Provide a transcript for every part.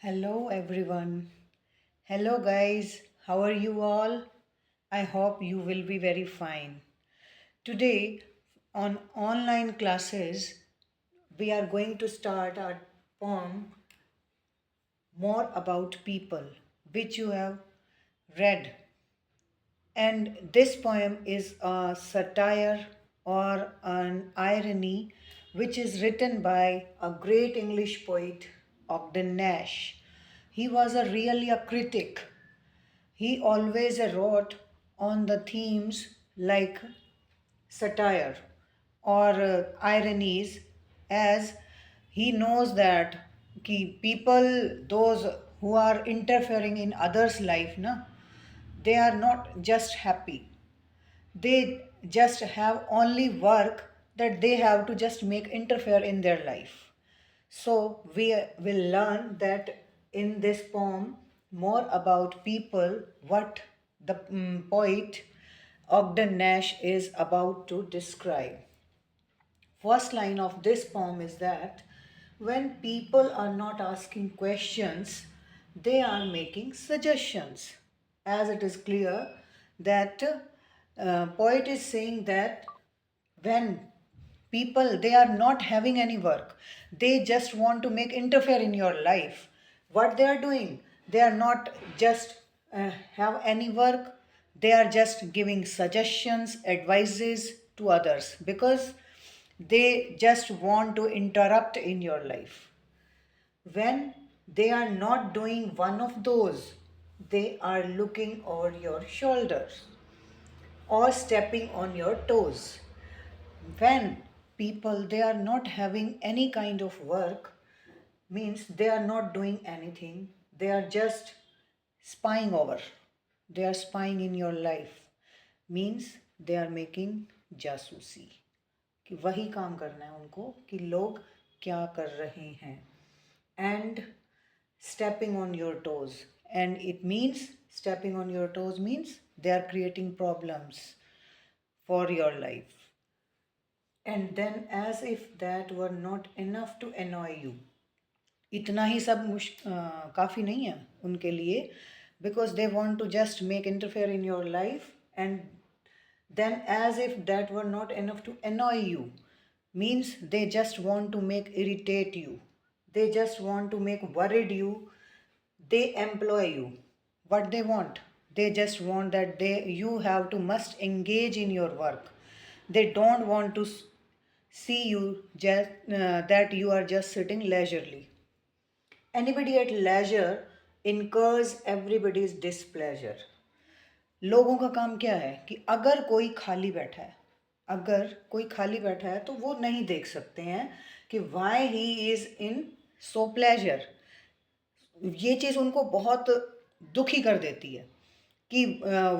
Hello everyone. Hello guys. How are you all? I hope you will be very fine. Today on online classes we are going to start our poem More About People which you have read, and this poem is a satire or an irony which is written by a great English poet, Ogden Nash. He was really a critic. He always wrote on the themes like satire or ironies, as he knows that people, those who are interfering in others' life, na, they are not just happy. They just have only work that they have to just make interfere in their life. So we will learn that in this poem more about people, what the poet Ogden Nash is about to describe. First line of this poem is that when people are not asking questions, they are making suggestions. As it is clear that poet is saying that when people, they are not having any work, they just want to make interfere in your life. What they are doing, they are not just have any work, they are just giving suggestions, advices to others, because they just want to interrupt in your life. When they are not doing one of those, they are looking over your shoulders or stepping on your toes. When people, they are not having any kind of work, means they are not doing anything, they are just spying over, they are spying in your life, means they are making जासूसी, कि वही काम करना है उनको कि लोग क्या कर रहे हैं. And stepping on your toes, and it means stepping on your toes means they are creating problems for your life. And then, as if that were not enough to annoy you, इतना ही सब काफ़ी नहीं है उनके लिए, because they want to just make interfere in your life. And then, as if that were not enough to annoy you, means they just want to make irritate you, they just want to make worried you, they employ you. What they want, they just want that they you have to must engage in your work. They don't want to see you just that you are just sitting leisurely. Anybody at leisure incurs everybody's displeasure. लोगों का काम क्या है कि अगर कोई खाली बैठा है, अगर कोई खाली बैठा है तो वो नहीं देख सकते हैं कि why he is in so pleasure. ये चीज़ उनको बहुत दुखी कर देती है कि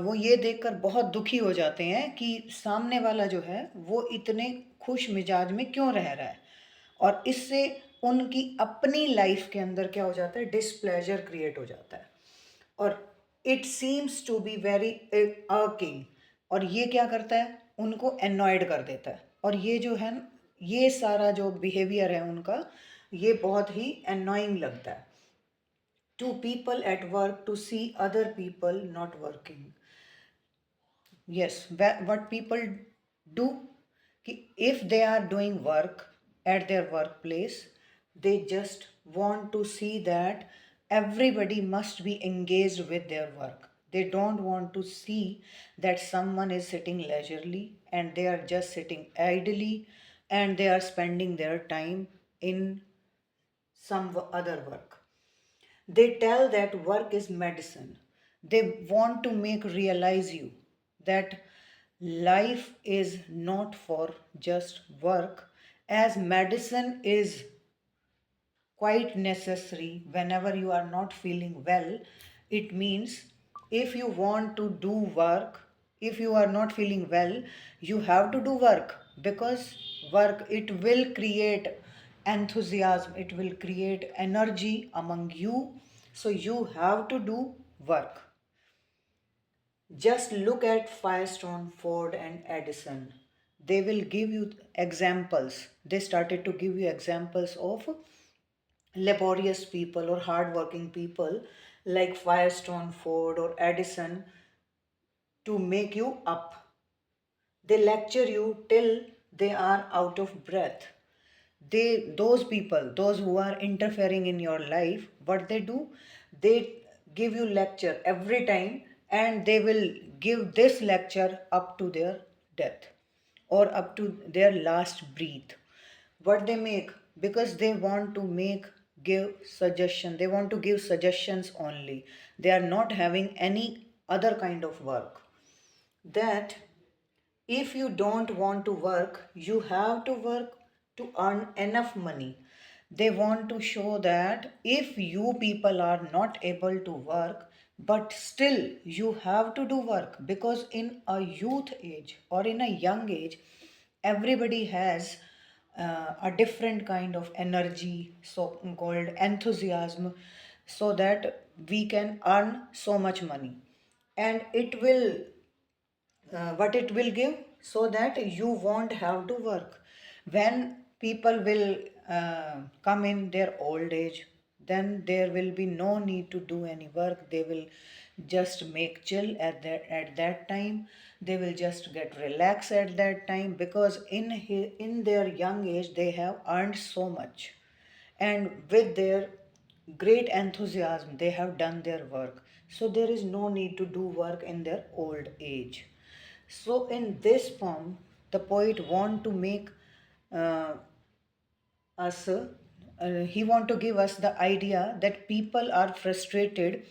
वो ये देखकर बहुत दुखी हो जाते हैं कि सामने वाला जो है वो इतने खुश मिजाज में क्यों रह रहा है. और इससे उनकी अपनी लाइफ के अंदर क्या हो जाता है, डिसप्लेजर क्रिएट हो जाता है. और it seems to be very irking, और ये क्या करता है, उनको अनॉयड कर देता है. और ये जो है, ये सारा जो बिहेवियर है उनका, ये बहुत ही अनोइंग लगता है to people at work to see other people not working. Yes, what people do, if they are doing work at their workplace, they just want to see that everybody must be engaged with their work. They don't want to see that someone is sitting leisurely and they are just sitting idly and they are spending their time in some other work. They tell that work is medicine. They want to make realize you that life is not for just work, as medicine is quite necessary whenever you are not feeling well. It means if you want to do work, if you are not feeling well, you have to do work, because work, it will create enthusiasm, it will create energy among you. So you have to do work. Just look at Firestone, Ford, and Edison. They will give you examples. They started to give you examples of laborious people or hardworking people like Firestone, Ford, or Edison to make you up. They lecture you till they are out of breath. Those people, those who are interfering in your life, what they do, they give you lecture every time, and they will give this lecture up to their death or up to their last breath. What they make, because they want to make give suggestion, they want to give suggestions only. They are not having any other kind of work. That if you don't want to work, you have to work to earn enough money. They want to show that if you people are not able to work, but still you have to do work, because in a youth age or in a young age, everybody has a different kind of energy, so called enthusiasm, so that we can earn so much money. And it will what it will give, so that you won't have to work. When people will come in their old age, then there will be no need to do any work. They will just make chill at that time. They will just get relaxed at that time, because in their young age they have earned so much, and with their great enthusiasm they have done their work, so there is no need to do work in their old age. So in this poem, the poet want to make uh, us he want to give us the idea that people are frustrated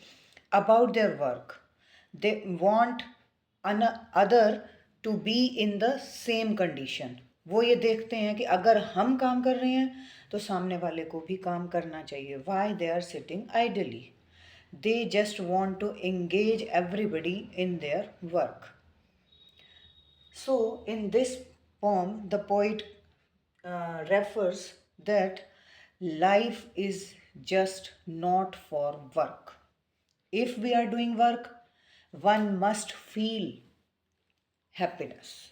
about their work. They want other to be in the same condition. वो ये देखते हैं कि अगर हम काम कर रहे हैं तो सामने वाले को भी काम करना चाहिए. Why they are sitting idly? They just want to engage everybody in their work. So, in this poem, the poet refers that life is just not for work. If we are doing work, one must feel happiness.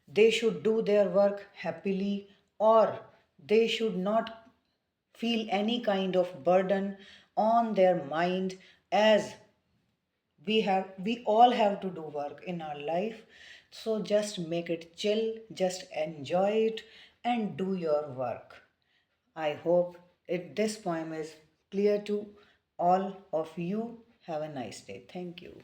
They should do their work happily, or they should not feel any kind of burden on their mind, as we all have to do work in our life. So just make it chill, just enjoy it, and do your work. I hope this poem is clear to all of you. Have a nice day. Thank you.